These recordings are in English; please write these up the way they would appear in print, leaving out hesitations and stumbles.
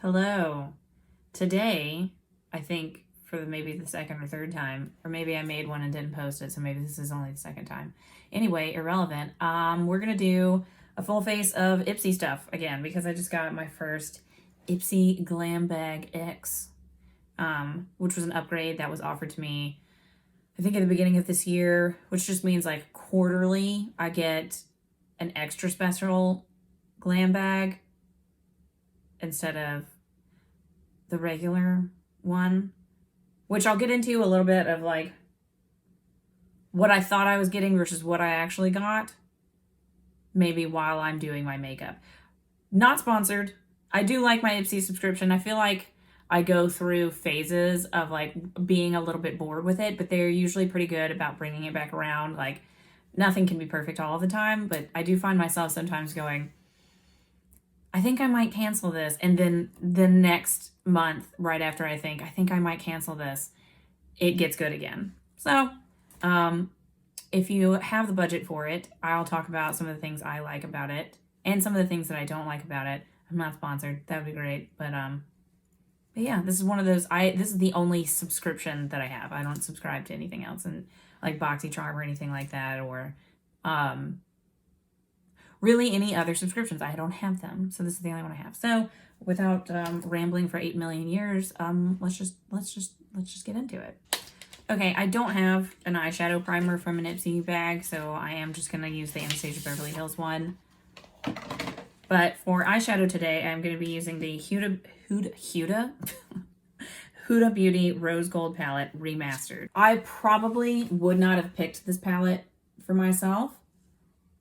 Hello. Today, I think for maybe the second or third time, or maybe I made one and didn't post it, so maybe this is only the second time. Anyway, irrelevant. We're gonna do a full face of IPSY stuff again because I just got my first IPSY Glam Bag X, which was an upgrade that was offered to me, I think at the beginning of this year, which just means like quarterly I get an extra special glam bag instead of the regular one, which I'll get into a little bit of like what I thought I was getting versus what I actually got, maybe while I'm doing my makeup. Not sponsored. I do like my IPSY subscription. I feel like I go through phases of like being a little bit bored with it, but they're usually pretty good about bringing it back around. Like nothing can be perfect all the time, but I do find myself sometimes going, I think I might cancel this. And then the next month, right after I think I might cancel this, it gets good again. So, if you have the budget for it, I'll talk about some of the things I like about it and some of the things that I don't like about it. I'm not sponsored. That would be great. But yeah, this is one of those, this is the only subscription that I have. I don't subscribe to anything else and like BoxyCharm or anything like that, or, really any other subscriptions. I don't have them. So this is the only one I have. So without rambling for 8 million years, let's just get into it. Okay, I don't have an eyeshadow primer from an IPSY bag, so I am just going to use the Anastasia Beverly Hills one. But for eyeshadow today, I'm going to be using the Huda Beauty Rose Gold Palette Remastered. I probably would not have picked this palette for myself.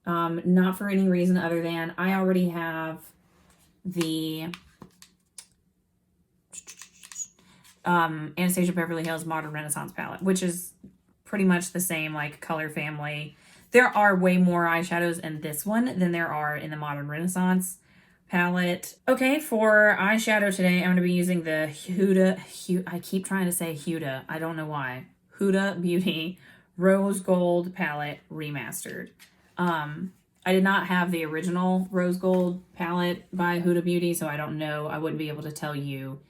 Not for any reason other than I already have the Anastasia Beverly Hills Modern Renaissance palette, which is pretty much the same like color family. There are way more eyeshadows in this one than there are in the Modern Renaissance palette. Okay, for eyeshadow today, I'm going to be using the I keep trying to say Huda. I don't know why. Huda Beauty Rose Gold Palette Remastered. I did not have the original Rose Gold palette by Huda Beauty, so I don't know. I wouldn't be able to tell you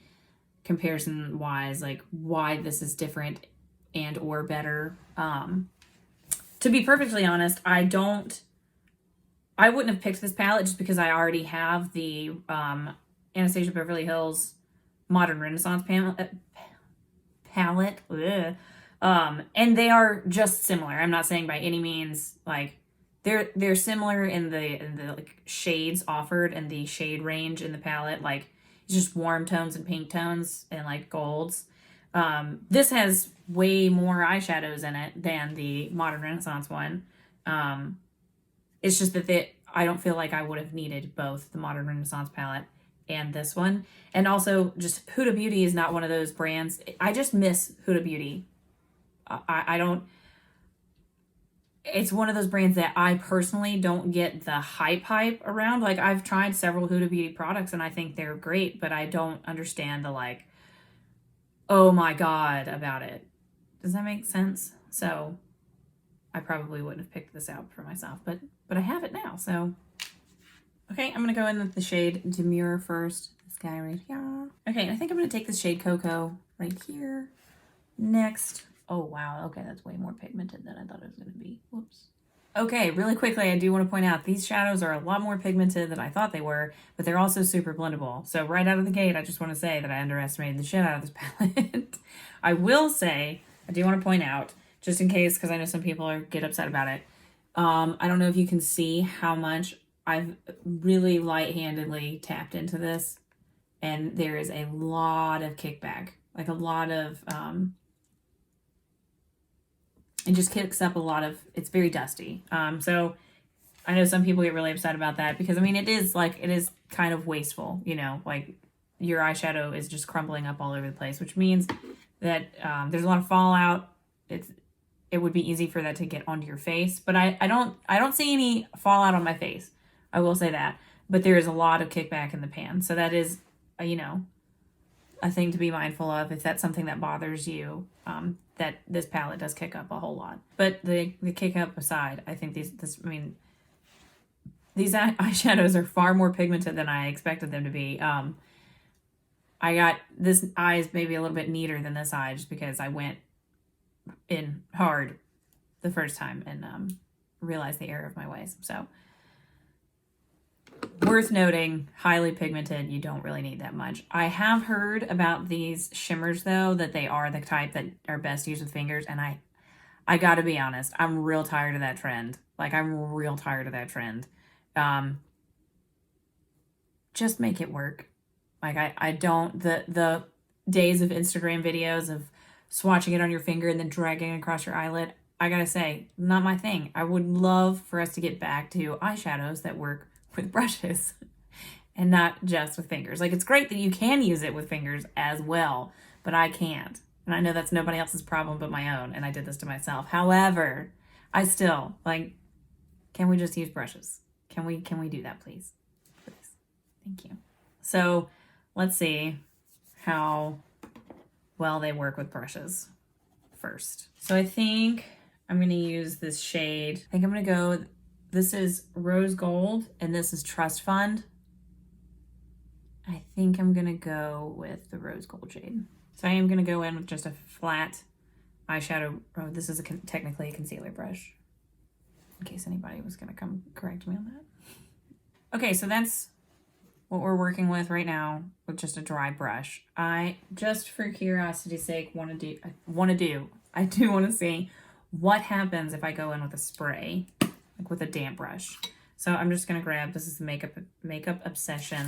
comparison-wise, like why this is different and or better. To be perfectly honest, I wouldn't have picked this palette just because I already have the Anastasia Beverly Hills Modern Renaissance palette. And they are just similar. I'm not saying by any means like they're similar in the like shades offered and the shade range in the palette. Like it's just warm tones and pink tones and like golds. This has way more eyeshadows in it than the Modern Renaissance one. It's just that I don't feel like I would have needed both the Modern Renaissance palette and this one. And also just Huda Beauty is not one of those brands. I just miss Huda Beauty. I don't, it's one of those brands that I personally don't get the hype around. Like I've tried several Huda Beauty products and I think they're great, but I don't understand the like, oh my God about it. Does that make sense? So I probably wouldn't have picked this out for myself, but I have it now. So, okay, I'm going to go in with the shade Demure first. This guy right here. Okay, I think I'm going to take the shade Coco right here. Next. Oh, wow. Okay, that's way more pigmented than I thought it was going to be. Whoops. Okay, really quickly, I do want to point out these shadows are a lot more pigmented than I thought they were, but they're also super blendable. So right out of the gate, I just want to say that I underestimated the shit out of this palette. I will say, I do want to point out, just in case, because I know some people get upset about it. I don't know if you can see how much I've really light-handedly tapped into this, and there is a lot of kickback, like a lot of, it just kicks up a lot of, it's very dusty. So I know some people get really upset about that because I mean, it is kind of wasteful, you know, like your eyeshadow is just crumbling up all over the place, which means that there's a lot of fallout. It would be easy for that to get onto your face, but I don't see any fallout on my face. I will say that, but there is a lot of kickback in the pan. So that is, you know, a thing to be mindful of if that's something that bothers you, that this palette does kick up a whole lot. But the kick up aside, I think these eyeshadows are far more pigmented than I expected them to be. I got this eye is maybe a little bit neater than this eye just because I went in hard the first time and realized the error of my ways. So worth noting, highly pigmented, you don't really need that much. I have heard about these shimmers though, that they are the type that are best used with fingers, and I gotta be honest, I'm real tired of that trend. Like, I'm real tired of that trend. Just make it work. Like, I don't, the days of Instagram videos of swatching it on your finger and then dragging it across your eyelid, I gotta say, not my thing. I would love for us to get back to eyeshadows that work with brushes and not just with fingers. Like, it's great that you can use it with fingers as well, but I can't. And I know that's nobody else's problem but my own, and I did this to myself. However, I still, like, can we just use brushes? Can we do that, please? Please. Thank you. So let's see how well they work with brushes first. So I think I'm going to use this shade. I think I'm going to go, this is Rose Gold and this is Trust Fund. I think I'm going to go with the Rose Gold shade. So I am going to go in with just a flat eyeshadow. Oh, this is technically a concealer brush, in case anybody was going to come correct me on that. Okay, so that's what we're working with right now with just a dry brush. I, just for curiosity's sake, I do want to see what happens if I go in with a spray, like with a damp brush. So I'm just going to grab, this is the Makeup Obsession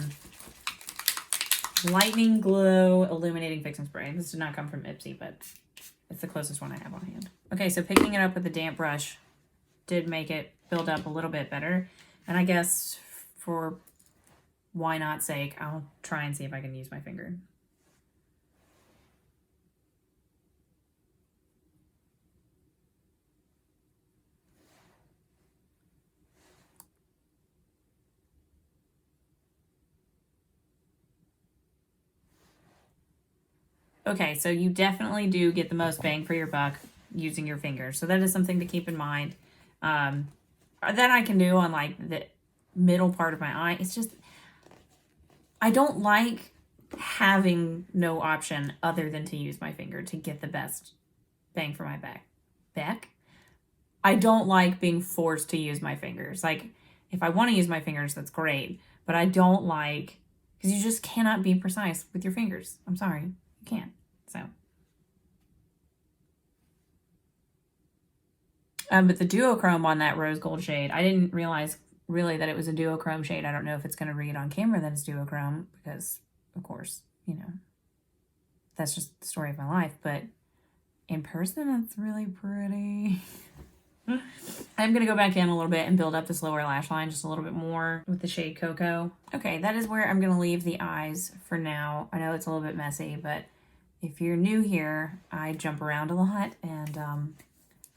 Lightning Glow Illuminating Fixing Spray. This did not come from IPSY, but it's the closest one I have on hand. Okay, so picking it up with a damp brush did make it build up a little bit better. And I guess for why not sake, I'll try and see if I can use my finger. Okay, so you definitely do get the most bang for your buck using your fingers. So that is something to keep in mind. That I can do on like the middle part of my eye. It's just, I don't like having no option other than to use my finger to get the best bang for my back. I don't like being forced to use my fingers. Like, if I want to use my fingers, that's great. But I don't like, because you just cannot be precise with your fingers. I'm sorry, you can't. So. But the duochrome on that rose gold shade, I didn't realize really that it was a duochrome shade. I don't know if it's going to read on camera that it's duochrome because, of course, you know, that's just the story of my life. But in person, it's really pretty. I'm going to go back in a little bit and build up this lower lash line just a little bit more with the shade Coco. Okay, that is where I'm going to leave the eyes for now. I know it's a little bit messy, but if you're new here, I jump around a lot, and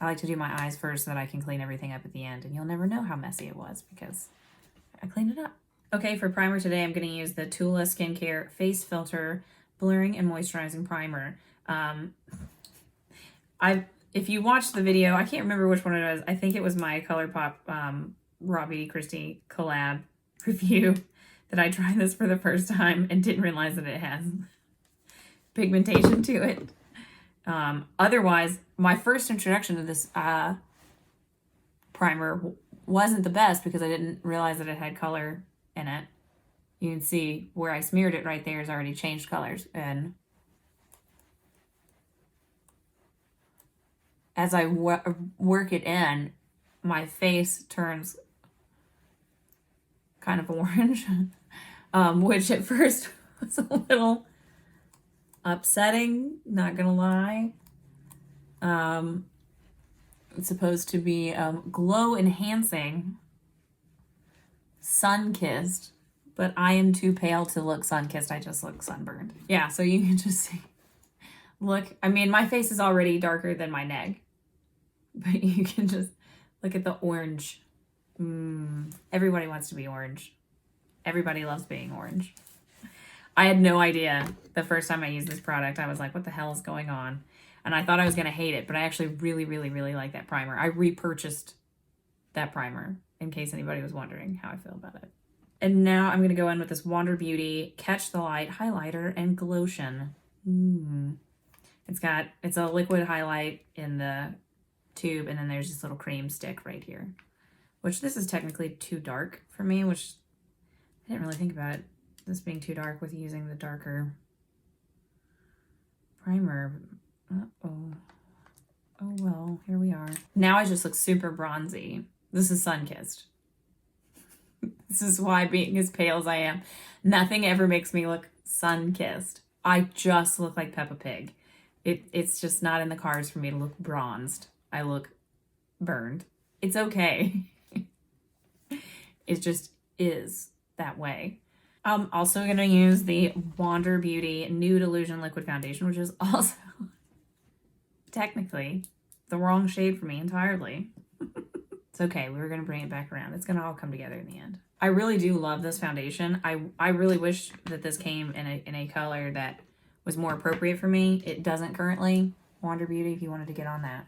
I like to do my eyes first so that I can clean everything up at the end, and you'll never know how messy it was because I cleaned it up. Okay, for primer today, I'm going to use the Tula Skincare Face Filter Blurring and Moisturizing Primer. If you watched the video, I can't remember which one it was. I think it was my ColourPop Robbie Christie collab review that I tried this for the first time and didn't realize that it has pigmentation to it. Otherwise, my first introduction to this primer wasn't the best because I didn't realize that it had color in it. You can see where I smeared it right there has already changed colors, and as I work it in, my face turns kind of orange, which at first was a little upsetting, not gonna lie. It's supposed to be glow enhancing, sun-kissed, but I am too pale to look sun-kissed. I just look sunburned. Yeah, so you can just see. Look, I mean, my face is already darker than my neck, but you can just look at the orange. Everybody wants to be orange. Everybody loves being orange. I had no idea the first time I used this product. I was like, what the hell is going on? And I thought I was going to hate it, but I actually really, really, really like that primer. I repurchased that primer in case anybody was wondering how I feel about it. And now I'm going to go in with this Wander Beauty Catch the Light highlighter and Glotion. It's a liquid highlight in the tube, and then there's this little cream stick right here, which this is technically too dark for me, which I didn't really think about it, this being too dark with using the darker primer. Uh-oh. Oh well, here we are. Now I just look super bronzy. This is sun-kissed. This is why, being as pale as I am, nothing ever makes me look sun-kissed. I just look like Peppa Pig. It's just not in the cards for me to look bronzed. I look burned. It's okay. It just is that way. I'm also going to use the Wander Beauty Nude Illusion Liquid Foundation, which is also technically the wrong shade for me entirely. It's okay. We're going to bring it back around. It's going to all come together in the end. I really do love this foundation. I really wish that this came in a color that was more appropriate for me. It doesn't currently. Wander Beauty, if you wanted to get on that.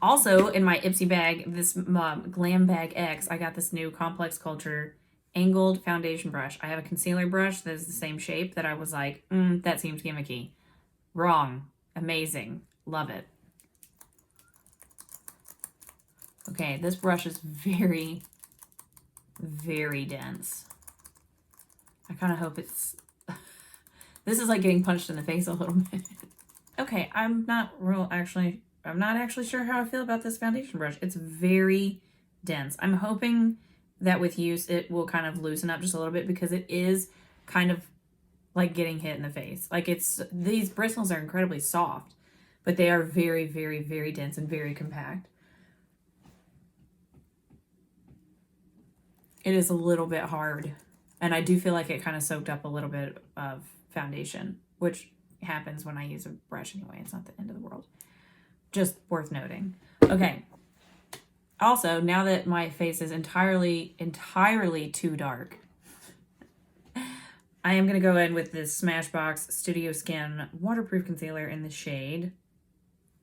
Also, in my IPSY bag, this Glam Bag X, I got this new Complex Culture angled foundation brush. I have a concealer brush that is the same shape that I was like, that seems gimmicky. Wrong. Amazing. Love it. Okay, this brush is very, very dense. I kind of hope it's... This is like getting punched in the face a little bit. Okay, I'm not actually sure how I feel about this foundation brush. It's very dense. I'm hoping that with use it will kind of loosen up just a little bit, because it is kind of like getting hit in the face. Like, these bristles are incredibly soft, but they are very, very, very dense and very compact. It is a little bit hard, and I do feel like it kind of soaked up a little bit of foundation, which happens when I use a brush anyway. It's not the end of the world. Just worth noting. Okay. Also, now that my face is entirely too dark, I am going to go in with this Smashbox Studio Skin Waterproof Concealer in the shade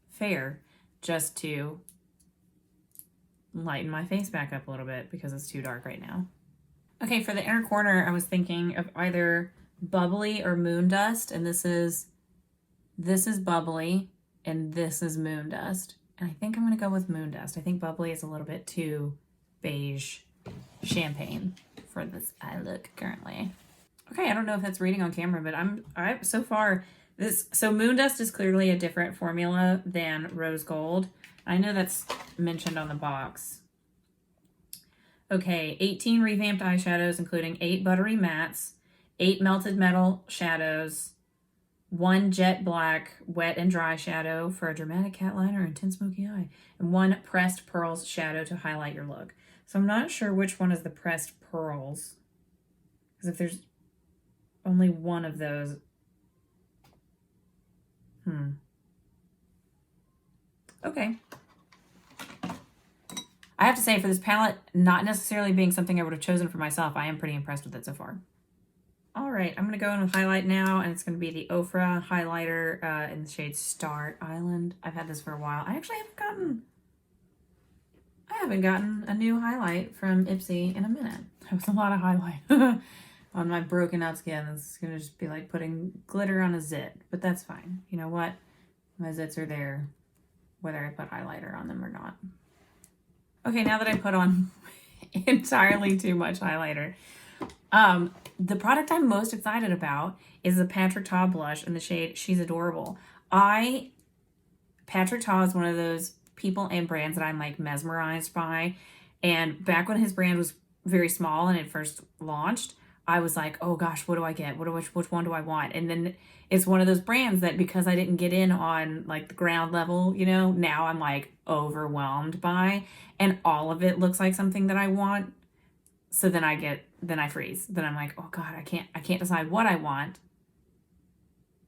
Fair, just to lighten my face back up a little bit because it's too dark right now. Okay, for the inner corner, I was thinking of either Bubbly or Moon Dust, and this is Bubbly and this is Moon Dust. And I think I'm going to go with Moon Dust. I think Bubbly is a little bit too beige champagne for this eye look currently. Okay, I don't know if that's reading on camera, but so far so Moon Dust is clearly a different formula than Rose Gold. I know that's mentioned on the box. Okay, 18 revamped eyeshadows, including 8 buttery mattes, 8 melted metal shadows, 1 jet black wet and dry shadow for a dramatic cat liner or intense smoky eye, and 1 pressed pearls shadow to highlight your look. So I'm not sure which one is the pressed pearls, because if there's only one of those, okay. I have to say, for this palette, not necessarily being something I would have chosen for myself, I am pretty impressed with it so far. All right, I'm going to go in with highlight now, and it's going to be the Ofra highlighter in the shade Star Island. I've had this for a while. I actually haven't gotten a new highlight from IPSY in a minute. That was a lot of highlight on my broken out skin. It's going to just be like putting glitter on a zit, but that's fine. You know what? My zits are there, whether I put highlighter on them or not. Okay, now that I put on entirely too much highlighter, the product I'm most excited about is the Patrick Ta blush in the shade She's Adorable. Patrick Ta is one of those people and brands that I'm like mesmerized by. And back when his brand was very small and it first launched, I was like, oh gosh, what do I get? Which one do I want? And then it's one of those brands that, because I didn't get in on like the ground level, you know, now I'm like overwhelmed by, and all of it looks like something that I want. So then I freeze. Then I'm like, oh God, I can't decide what I want.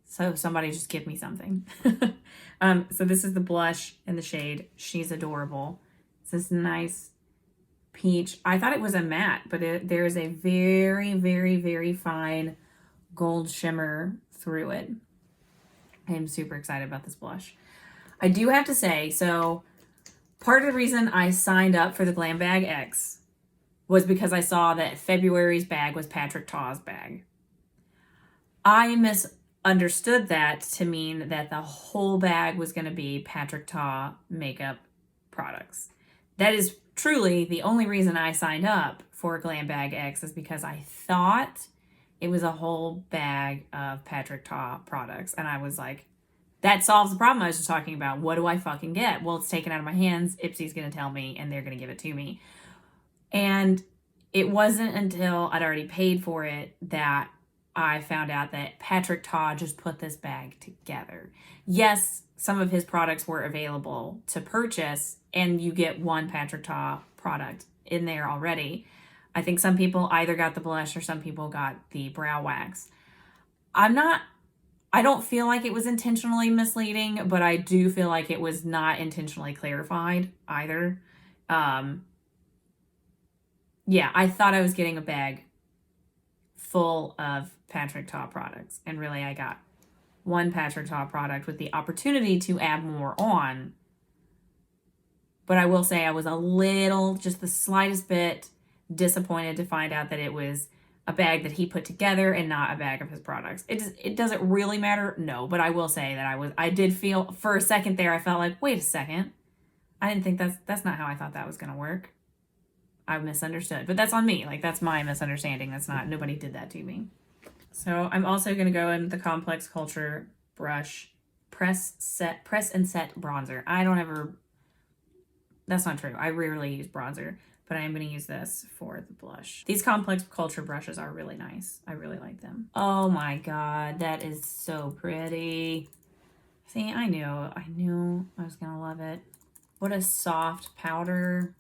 So somebody just give me something. So this is the blush in the shade She's Adorable. It's this nice peach. I thought it was a matte, but there is a very, very, very fine gold shimmer through it. I am super excited about this blush. I do have to say, so part of the reason I signed up for the Glam Bag X was because I saw that February's bag was Patrick Ta's bag. I misunderstood that to mean that the whole bag was going to be Patrick Ta makeup products. That is truly the only reason I signed up for Glam Bag X, is because I thought it was a whole bag of Patrick Ta products. And I was like, that solves the problem I was just talking about. What do I fucking get? Well, it's taken out of my hands. IPSY's going to tell me and they're going to give it to me. And it wasn't until I'd already paid for it that I found out that Patrick Ta just put this bag together. Yes, some of his products were available to purchase, and you get one Patrick Ta product in there already. I think some people either got the blush or some people got the brow wax. I don't feel like it was intentionally misleading, but I do feel like it was not intentionally clarified either. Yeah, I thought I was getting a bag full of Patrick Ta products, and really I got one Patrick Ta product with the opportunity to add more on. But I will say I was a little, just the slightest bit disappointed to find out that it was a bag that he put together and not a bag of his products. It doesn't really matter, no, but I will say that I did feel, for a second there, I felt like, wait a second, I didn't think that's not how I thought that was going to work. I misunderstood, but that's on me. Like, that's my misunderstanding. That's not, nobody did that to me. So I'm also going to go in the Complex Culture brush press and set bronzer. That's not true. I rarely use bronzer, but I am going to use this for the blush. These Complex Culture brushes are really nice. I really like them. Oh my God, that is so pretty. See, I knew I was going to love it. What a soft powder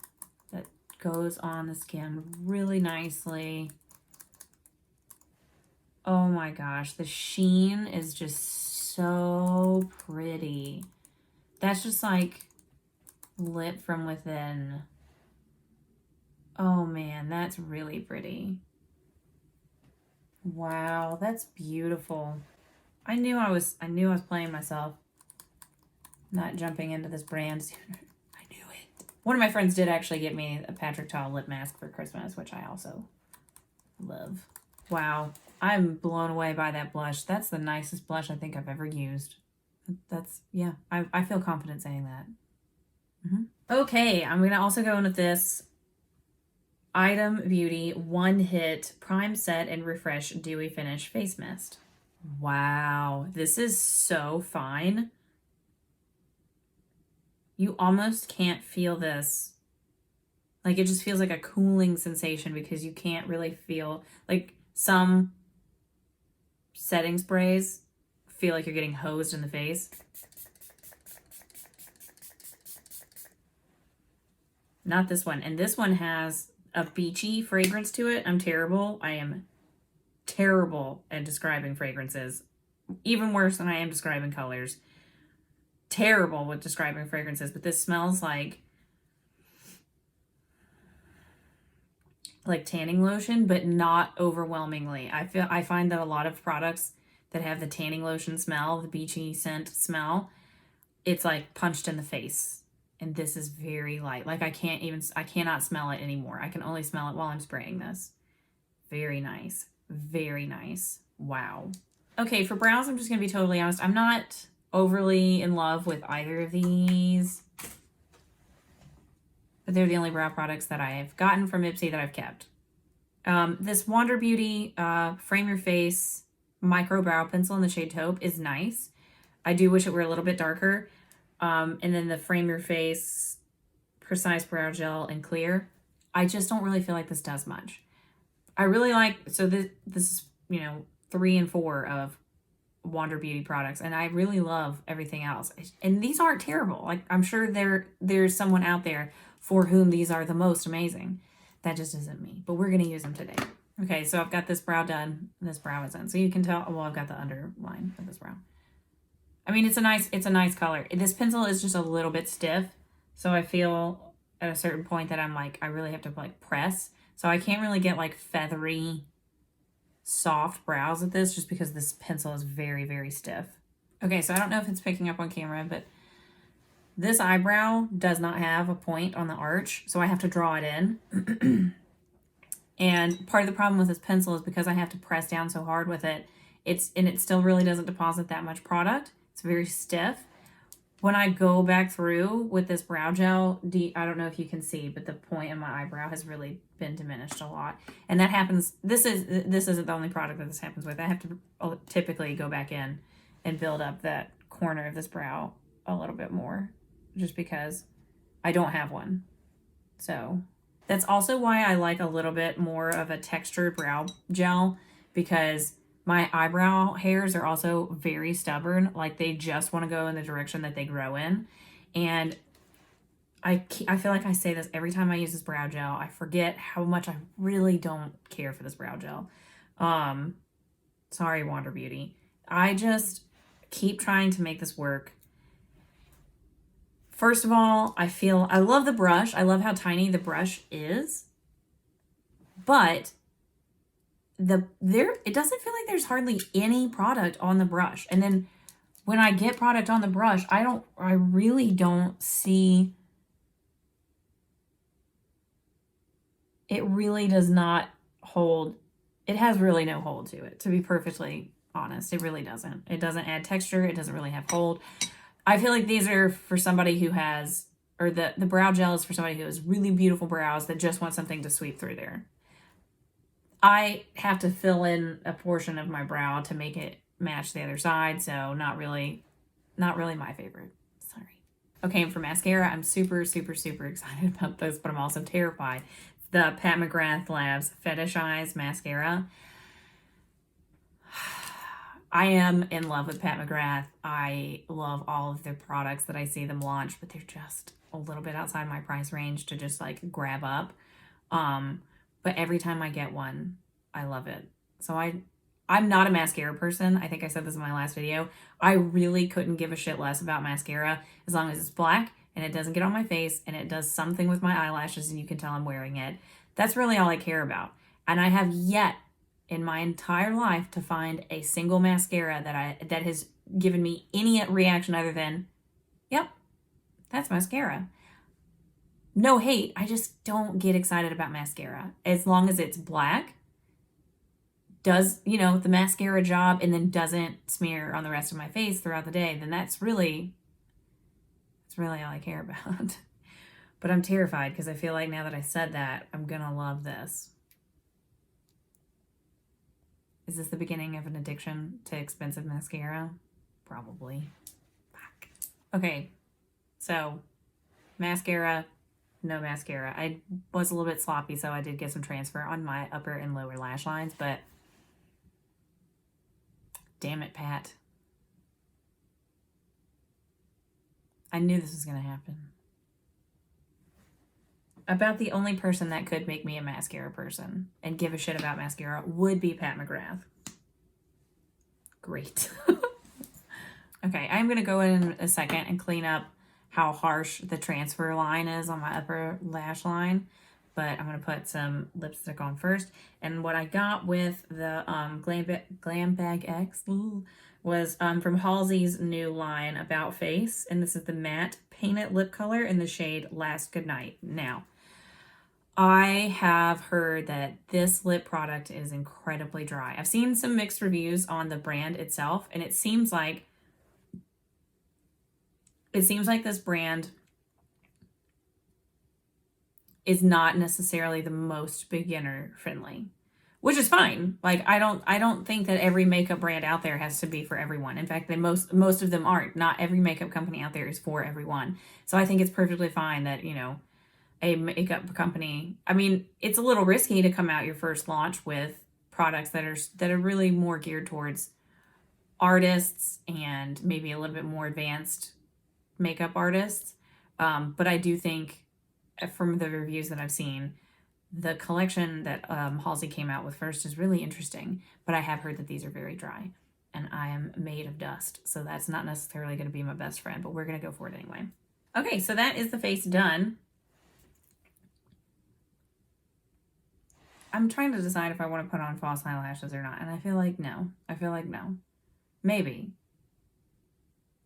that goes on the skin really nicely. Oh my gosh, the sheen is just so pretty. That's just like lit from within. Oh man, that's really pretty. Wow, that's beautiful. I knew I was playing myself, not jumping into this brand sooner. I knew it. One of my friends did actually get me a Patrick Ta lip mask for Christmas, which I also love. Wow, I'm blown away by that blush. That's the nicest blush I think I've ever used. Yeah, I feel confident saying that. Okay, I'm going to also go in with this Item Beauty One Hit Prime Set and Refresh Dewy Finish Face Mist. Wow, this is so fine. You almost can't feel this. Like, it just feels like a cooling sensation because you can't really feel, like, some setting sprays feel like you're getting hosed in the face. Not this one. And this one has a beachy fragrance to it. I'm terrible. I am terrible at describing fragrances. Even worse than I am describing colors. Terrible with describing fragrances. But this smells like tanning lotion, but not overwhelmingly. I find that a lot of products that have the tanning lotion smell, the beachy scent smell, it's like punched in the face. And this is very light. Like, I cannot smell it anymore. I can only smell it while I'm spraying this. Very nice. Very nice. Wow. Okay, for brows, I'm just going to be totally honest. I'm not overly in love with either of these. But they're the only brow products that I have gotten from IPSY that I've kept. This Wander Beauty Frame Your Face Micro Brow Pencil in the shade Taupe is nice. I do wish it were a little bit darker. And then the Frame Your Face Precise Brow Gel in Clear. I just don't really feel like this does much. I really like, so this is, 3 and 4 of Wander Beauty products, and I really love everything else. And these aren't terrible. Like, I'm sure there's someone out there for whom these are the most amazing. That just isn't me, but we're going to use them today. Okay, so I've got this brow done, and this brow is done. So you can tell, well, I've got the underline of this brow. I mean, it's a nice color. This pencil is just a little bit stiff, so I feel at a certain point that I'm like, I really have to like press. So I can't really get like feathery, soft brows with this just because this pencil is very, very stiff. Okay, so I don't know if it's picking up on camera, but this eyebrow does not have a point on the arch, so I have to draw it in. And part of the problem with this pencil is because I have to press down so hard with it, it still really doesn't deposit that much product. It's very stiff. When I go back through with this brow gel, I don't know if you can see, but the point of my eyebrow has really been diminished a lot. And that happens, this isn't the only product that this happens with. I have to typically go back in and build up that corner of this brow a little bit more, just because I don't have one. So that's also why I like a little bit more of a textured brow gel, because my eyebrow hairs are also very stubborn. Like, they just want to go in the direction that they grow in. And I feel like I say this every time I use this brow gel. I forget how much I really don't care for this brow gel. Sorry, Wander Beauty. I just keep trying to make this work. First of all, I love the brush. I love how tiny the brush is. But it doesn't feel like there's hardly any product on the brush. And then when I get product on the brush, I really don't see, it really does not hold, it has really no hold to it, to be perfectly honest. It really doesn't. It doesn't add texture. It doesn't really have hold. I feel like these are for somebody who has, or the brow gel is for somebody who has really beautiful brows that just want something to sweep through there. I have to fill in a portion of my brow to make it match the other side, so not really my favorite. Sorry. Okay, and for mascara, I'm super, super, super excited about this, but I'm also terrified. The Pat McGrath Labs Fetish Eyes Mascara. I am in love with Pat McGrath. I love all of their products that I see them launch, but they're just a little bit outside my price range to just like grab up. But every time I get one, I love it. So I'm not a mascara person. I think I said this in my last video. I really couldn't give a shit less about mascara as long as it's black and it doesn't get on my face and it does something with my eyelashes and you can tell I'm wearing it. That's really all I care about. And I have yet in my entire life to find a single mascara that has given me any reaction other than, yep, that's mascara. No hate, I just don't get excited about mascara. As long as it's black, does, the mascara job, and then doesn't smear on the rest of my face throughout the day, then that's really all I care about. But I'm terrified because I feel like now that I said that, I'm gonna love this. Is this the beginning of an addiction to expensive mascara? Probably. Fuck. Okay, so mascara. No mascara. I was a little bit sloppy, so I did get some transfer on my upper and lower lash lines, but damn it, Pat. I knew this was going to happen. About the only person that could make me a mascara person and give a shit about mascara would be Pat McGrath. Great. Okay, I'm going to go in a second and clean up how harsh the transfer line is on my upper lash line, but I'm going to put some lipstick on first. And what I got with the Glam Bag X was from Halsey's new line About Face, and this is the matte painted lip color in the shade Last Goodnight. Now, I have heard that this lip product is incredibly dry. I've seen some mixed reviews on the brand itself, and it seems like this brand is not necessarily the most beginner friendly, which is fine. Like, I don't think that every makeup brand out there has to be for everyone. In fact, most of them aren't. Not every makeup company out there is for everyone. So I think it's perfectly fine that, a makeup company, I mean, it's a little risky to come out your first launch with products that are really more geared towards artists and maybe a little bit more advanced makeup artists, but I do think from the reviews that I've seen, the collection that Halsey came out with first is really interesting, but I have heard that these are very dry and I am made of dust, so that's not necessarily going to be my best friend, but we're going to go for it anyway. Okay, so that is the face done. I'm trying to decide if I want to put on false eyelashes or not, and I feel like no. Maybe.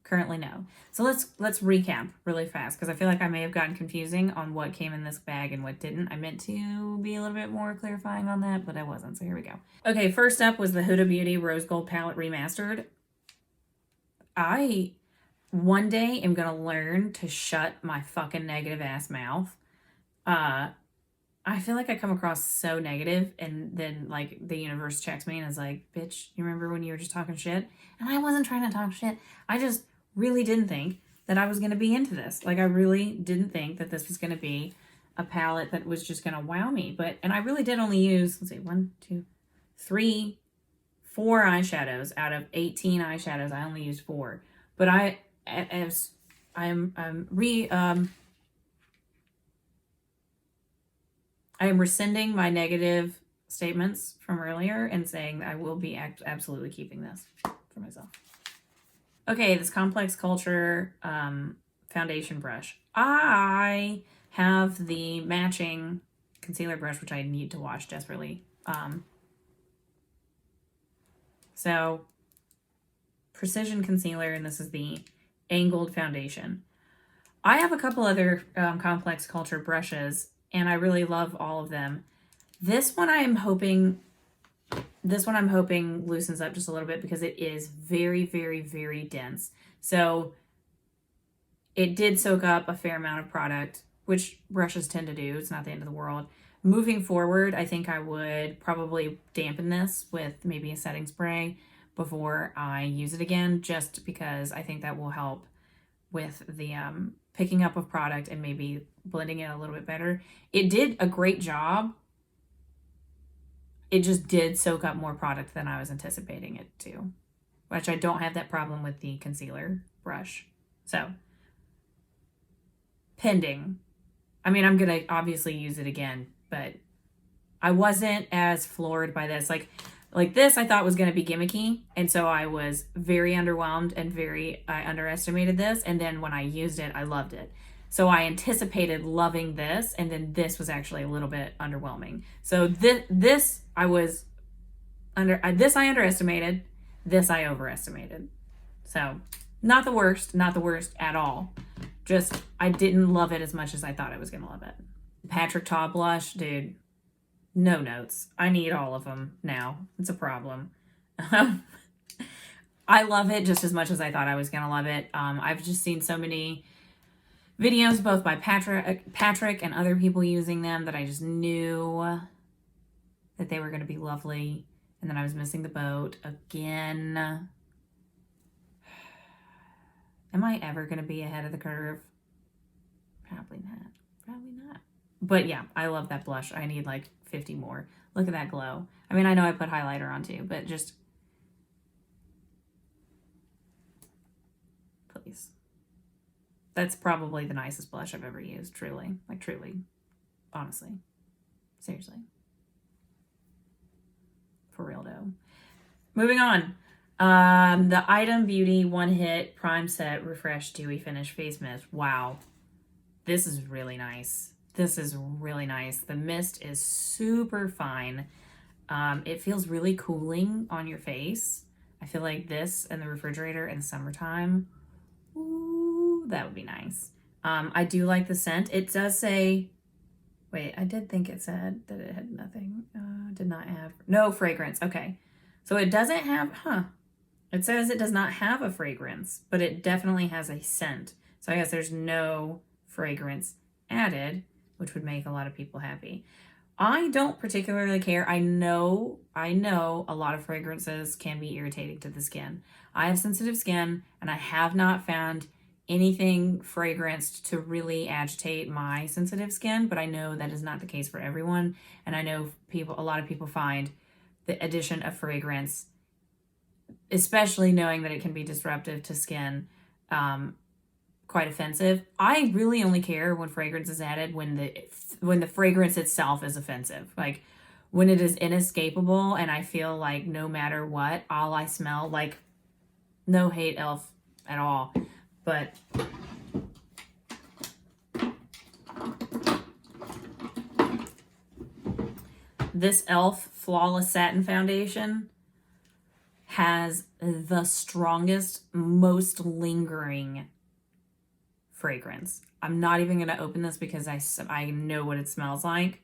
Currently, no. So let's recap really fast because I feel like I may have gotten confusing on what came in this bag and what didn't. I meant to be a little bit more clarifying on that, but I wasn't. So here we go. Okay, first up was the Huda Beauty Rose Gold Palette Remastered. I one day am gonna learn to shut my fucking negative ass mouth. I feel like I come across so negative, and then like the universe checks me and is like, bitch, you remember when you were just talking shit? And I wasn't trying to talk shit. I just really didn't think that I was going to be into this. Like, I really didn't think that this was going to be a palette that was just going to wow me. And I really did only use, let's see, 4 eyeshadows out of 18 eyeshadows. I only used 4. But I am rescinding my negative statements from earlier and saying that I will be absolutely keeping this for myself. Okay, this Complex Culture foundation brush. I have the matching concealer brush, which I need to wash desperately. So, Precision Concealer, and this is the angled foundation. I have a couple other Complex Culture brushes, and I really love all of them. This one I'm hoping loosens up just a little bit because it is very, very, very dense. So it did soak up a fair amount of product, which brushes tend to do. It's not the end of the world. Moving forward, I think I would probably dampen this with maybe a setting spray before I use it again, just because I think that will help with the picking up of product and maybe blending it a little bit better. It did a great job. It just did soak up more product than I was anticipating it to, which I don't have that problem with the concealer brush. So, pending. I mean, I'm going to obviously use it again, but I wasn't as floored by this. Like this I thought was going to be gimmicky, and so I was very underwhelmed and I underestimated this, and then when I used it, I loved it. So I anticipated loving this, and then this was actually a little bit underwhelming. So this I underestimated, this I overestimated. So not the worst at all. Just I didn't love it as much as I thought I was going to love it. Patrick Ta blush, dude, no notes. I need all of them now. It's a problem. I love it just as much as I thought I was going to love it. I've just seen so many videos both by Patrick and other people using them that I just knew that they were going to be lovely. And then I was missing the boat again. Am I ever going to be ahead of the curve? Probably not. Probably not. But yeah, I love that blush. I need like 50 more. Look at that glow. I mean, I know I put highlighter on too, but just please. That's probably the nicest blush I've ever used, truly. Like, truly. Honestly. Seriously. For real, though. Moving on. The Item Beauty One Hit Prime Set Refresh Dewy Finish Face Mist. Wow. This is really nice. This is really nice. The mist is super fine. It feels really cooling on your face. I feel like this in the refrigerator in the summertime. Ooh, that would be nice. I do like the scent. It does say, wait, I did think it said that it had nothing. Did not have, no fragrance. Okay. So it doesn't have, it says it does not have a fragrance, but it definitely has a scent. So I guess there's no fragrance added, which would make a lot of people happy. I don't particularly care. I know a lot of fragrances can be irritating to the skin. I have sensitive skin, and I have not found anything fragranced to really agitate my sensitive skin, but I know that is not the case for everyone. And I know a lot of people find the addition of fragrance, especially knowing that it can be disruptive to skin, quite offensive. I really only care when fragrance is added when the fragrance itself is offensive. Like when it is inescapable and I feel like no matter what, all I smell, like no hate e.l.f. at all, but this e.l.f. Flawless Satin Foundation has the strongest, most lingering fragrance. I'm not even going to open this because I know what it smells like.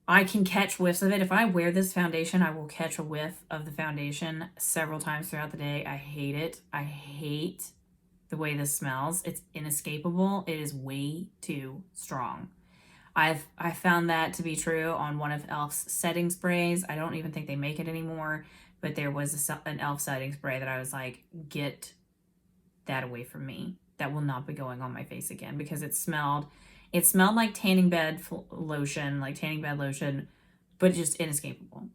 I can catch whiffs of it. If I wear this foundation, I will catch a whiff of the foundation several times throughout the day. I hate it. I hate the way this smells. It's inescapable. It is way too strong. I found that to be true on one of e.l.f.'s setting sprays. I don't even think they make it anymore, but there was an e.l.f. setting spray that I was like, get that away from me. That will not be going on my face again, because it smelled like tanning bed lotion, but just inescapable.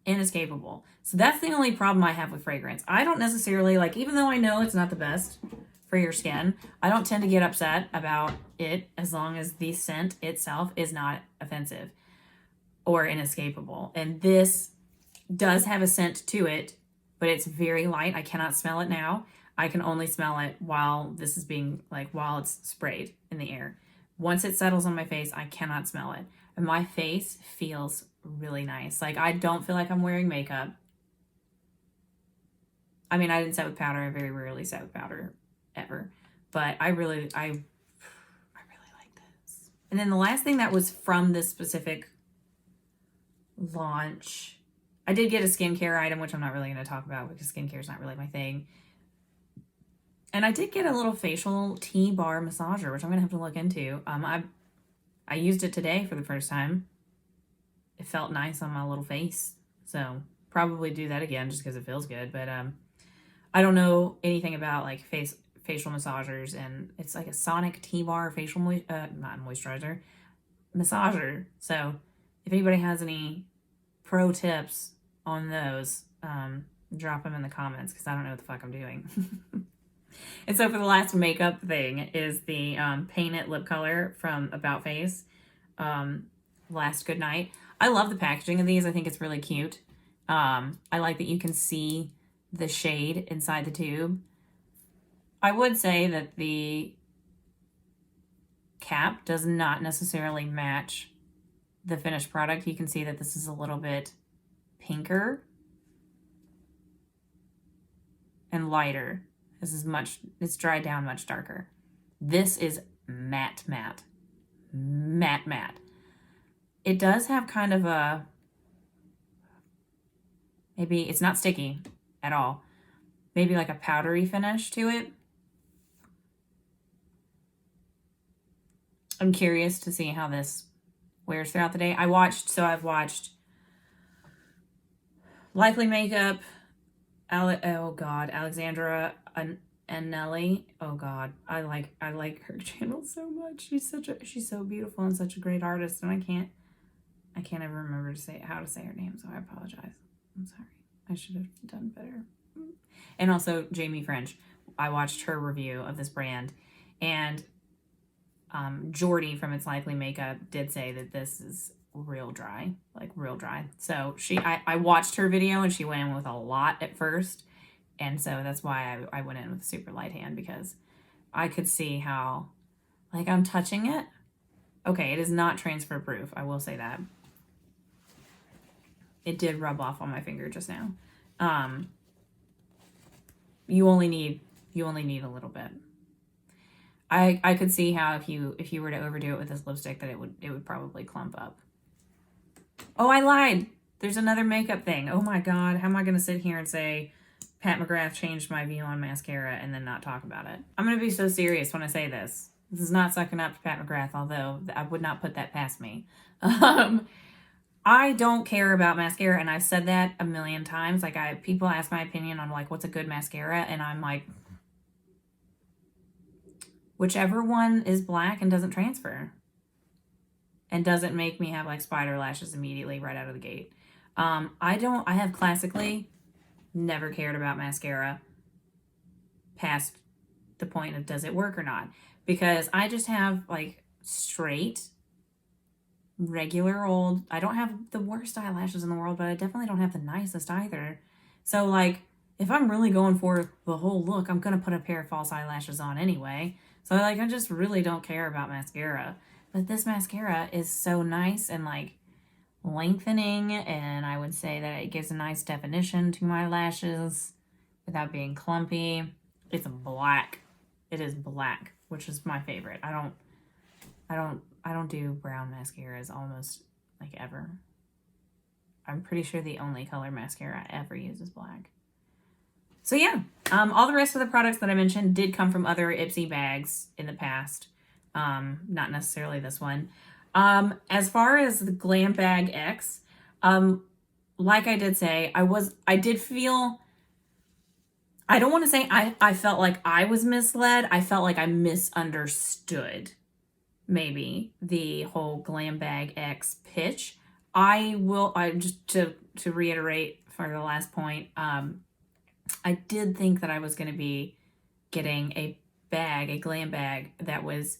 Inescapable. So that's the only problem I have with fragrance. I don't necessarily, like, even though I know it's not the best for your skin, I don't tend to get upset about it as long as the scent itself is not offensive or inescapable. And this does have a scent to it, but it's very light. I cannot smell it now. I can only smell it while this is being, like, while it's sprayed in the air. Once it settles on my face, I cannot smell it. And my face feels really nice. Like, I don't feel like I'm wearing makeup. I mean, I didn't set with powder. I very rarely set with powder ever. But I really like this. And then the last thing that was from this specific launch, I did get a skincare item, which I'm not really going to talk about because skincare is not really my thing. And I did get a little facial T-bar massager, which I'm going to have to look into. I used it today for the first time. It felt nice on my little face. So probably do that again just because it feels good. But I don't know anything about like facial massagers. And it's like a Sonic T-bar facial, not moisturizer, massager. So if anybody has any pro tips on those, drop them in the comments because I don't know what the fuck I'm doing. And so for the last makeup thing is the Paint It lip color from About Face, Last Goodnight. I love the packaging of these. I think it's really cute. I like that you can see the shade inside the tube. I would say that the cap does not necessarily match the finished product. You can see that this is a little bit pinker and lighter. This is it's dried down much darker. This is matte. It does have kind of a, maybe it's not sticky at all. Maybe like a powdery finish to it. I'm curious to see how this wears throughout the day. I've watched Likely Makeup, Alexandra and Nelly. Oh God, I like her channel so much. She's so beautiful and such a great artist, and I can't ever remember how to say her name, so I apologize. I'm sorry. I should have done better. And also Jamie French. I watched her review of this brand, and Jordy from It's Likely Makeup did say that this is real dry, like real dry. So I watched her video and she went in with a lot at first. And so that's why I went in with a super light hand, because I could see how, like, I'm touching it. Okay, it is not transfer proof. I will say that. It did rub off on my finger just now. You only need a little bit. I could see how if you were to overdo it with this lipstick that it would probably clump up. Oh, I lied. There's another makeup thing. Oh my God. How am I going to sit here and say Pat Mcgrath changed my view on mascara and then not talk about it? I'm going to be so serious when I say this. This is not sucking up to Pat Mcgrath, although I would not put that past me. I don't care about mascara, and I've said that a million times. Like, people ask my opinion on, like, what's a good mascara, and I'm like, whichever one is black and doesn't transfer and doesn't make me have, like, spider lashes immediately right out of the gate. I have classically never cared about mascara past the point of does it work or not, because I just have, like, straight, regular old, I don't have the worst eyelashes in the world, but I definitely don't have the nicest either. So, like, if I'm really going for the whole look, I'm gonna put a pair of false eyelashes on anyway. So, like, I just really don't care about mascara. But this mascara is so nice and, like, lengthening, and I would say that it gives a nice definition to my lashes without being clumpy. It's black. It is black, which is my favorite. I don't do brown mascaras almost like ever. I'm pretty sure the only color mascara I ever use is black. So yeah, all the rest of the products that I mentioned did come from other IPSY bags in the past. Not necessarily this one. As far as the Glam Bag X, like I did say, I did feel, I don't want to say I felt like I was misled. I felt like I misunderstood maybe the whole Glam Bag X pitch. I just to reiterate for the last point, I did think that I was going to be getting a glam bag that was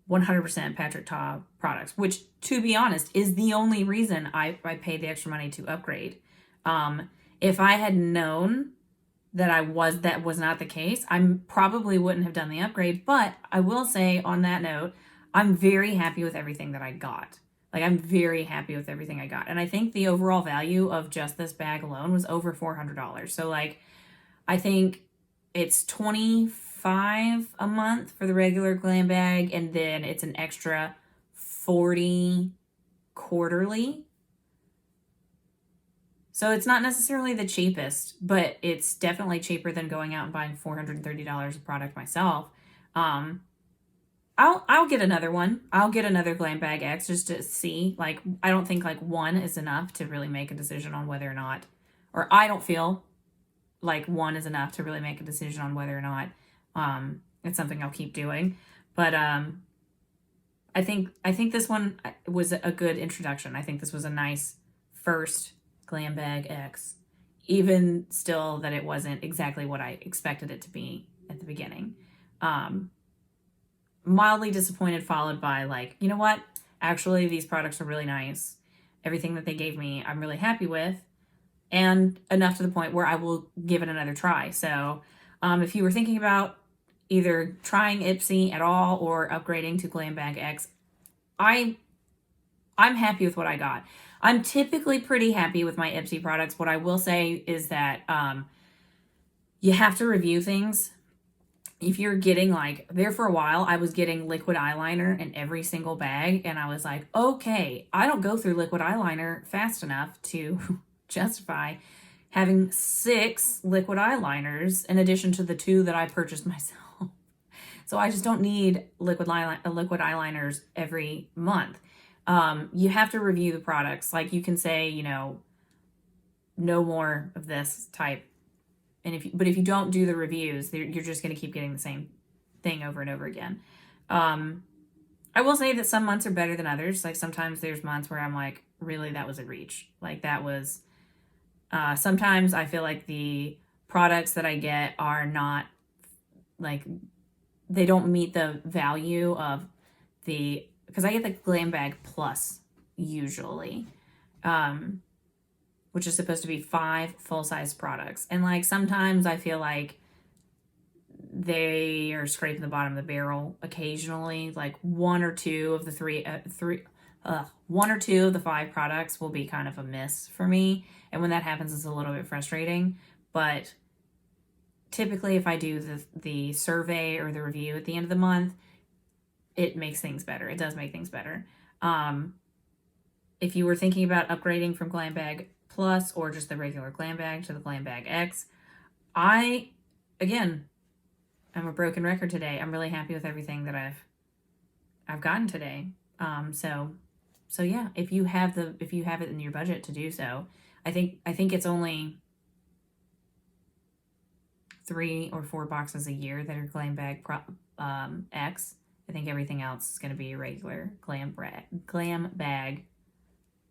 100% Patrick Ta products, which, to be honest, is the only reason I paid the extra money to upgrade. If I had known that was not the case, I probably wouldn't have done the upgrade. But I will say, on that note, I'm very happy with everything that I got. Like, I'm very happy with everything I got. And I think the overall value of just this bag alone was over $400. So, like, I think it's $25 a month for the regular glam bag, and then it's an extra $40 quarterly. So it's not necessarily the cheapest, but it's definitely cheaper than going out and buying $430 of product myself. I'll get another one. I'll get another Glam Bag X just to see. Like, I don't think like one is enough to really make a decision on whether or not, or I don't feel like one is enough to really make a decision on whether or not it's something I'll keep doing. But I think this one was a good introduction. I think this was a nice first Glam Bag X, even still that it wasn't exactly what I expected it to be at the beginning. Mildly disappointed, followed by like, you know what? Actually, these products are really nice. Everything that they gave me, I'm really happy with. And enough to the point where I will give it another try. So if you were thinking about either trying IPSY at all or upgrading to Glam Bag X, I'm happy with what I got. I'm typically pretty happy with my IPSY products. What I will say is that you have to review things. If you're getting like, there for a while, I was getting liquid eyeliner in every single bag. And I was like, okay, I don't go through liquid eyeliner fast enough to justify having 6 liquid eyeliners in addition to the 2 that I purchased myself. So I just don't need liquid eyeliners every month. You have to review the products. Like, you can say, you know, no more of this type. And if you don't do the reviews, you're just going to keep getting the same thing over and over again. I will say that some months are better than others. Like, sometimes there's months where I'm like, really, that was a reach. Like, that was, sometimes I feel like the products that I get are not, like, they don't meet the value of because I get the Glam Bag Plus usually. Which is supposed to be 5 full-size products. And like, sometimes I feel like they are scraping the bottom of the barrel occasionally. Like, 1 or 2 of the 1 or 2 of the 5 products will be kind of a miss for me. And when that happens, it's a little bit frustrating. But typically, if I do the survey or the review at the end of the month, it makes things better. It does make things better. If you were thinking about upgrading from Glam Bag Plus or just the regular Glam Bag to the Glam Bag X, again, I'm a broken record today. I'm really happy with everything that I've gotten today. So yeah, if you have it in your budget to do so, I think it's only 3 or 4 boxes a year that are Glam Bag X. I think everything else is going to be regular Glam Bag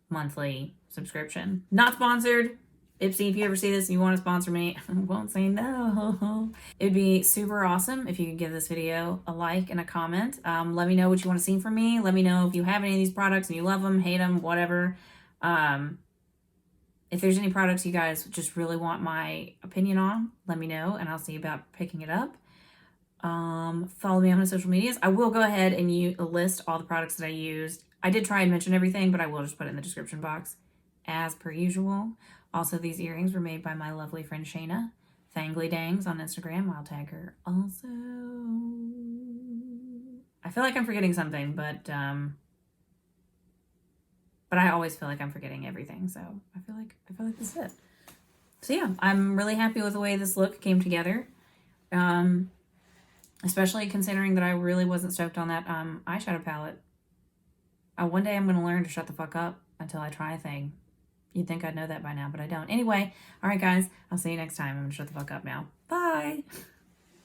monthly subscription. Not sponsored. IPSY, if you ever see this and you want to sponsor me, I won't say no. It'd be super awesome if you could give this video a like and a comment. Let me know what you want to see from me. Let me know if you have any of these products and you love them, hate them, whatever. If there's any products you guys just really want my opinion on, let me know and I'll see about picking it up. Follow me on my social medias. I will go ahead and list all the products that I used I did try and mention everything, but I will just put it in the description box as per usual. Also, these earrings were made by my lovely friend Shayna. Thangly Dangs on Instagram. I'll tag her also. I feel like I'm forgetting something, but I always feel like I'm forgetting everything. So I feel like this is it. So yeah, I'm really happy with the way this look came together. Especially considering that I really wasn't stoked on that eyeshadow palette. One day I'm going to learn to shut the fuck up until I try a thing. You'd think I'd know that by now, but I don't. Anyway, all right, guys, I'll see you next time. I'm going to shut the fuck up now. Bye.